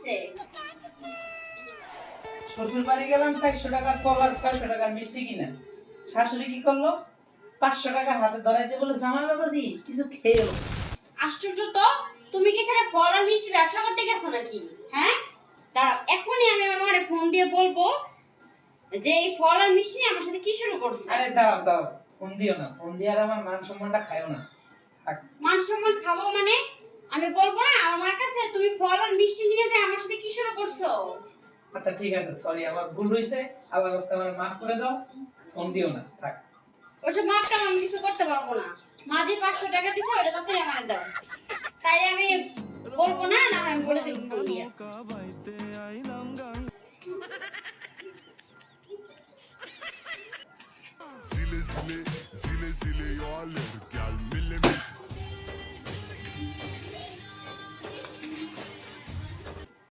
হইছে? শ্বশুর বাড়ি গেলাম 400 টাকার ফল আর 600 টাকার মিষ্টি কিনা। শাশুড়ি কি করলো? 500 টাকা হাতে ধরাইতে বলে জামাই বাবাজি কিছু খেয়েও। আশ্চর্য তো, তুমি কি এখানে ফল আর মিষ্টির ব্যবসা করতে গেছো নাকি? হ্যাঁ, দাঁড়াও, এখনই আমি আমার মারে ফোন দিয়ে বলবো যে এই ফল আর মিষ্টি নিয়ে আমার সাথে কি শুরু করছে। আরে দাঁড়াও দাঁড়াও, ফোন দিও না, ফোন দিয়ে আর আমার মান সম্মানটা খায়ও না। থাক। মান সম্মান খাবো মানে? আমি বলবো না আমার কাছে তুমি ফল আর মিষ্টি নিয়ে যে আমার সাথে কি শুরু করছো। আচ্ছা ঠিক আছে, সরি, আমার ভুল হয়েছে, আল্লাহর রাস্তে আমার মাফ করে দাও, ফোন দিও না, থাক। ওইসব মাপটা আমি কিছু করতে পারবো না। মা যে 500 টাকা দিছে ওটা তাড়াতাড়ি আমার দাও, তাই আমি বলবো না, না হয় আমি বলে দেবো ফোন দিয়ে। Zile zile, zile zile eu alerg, al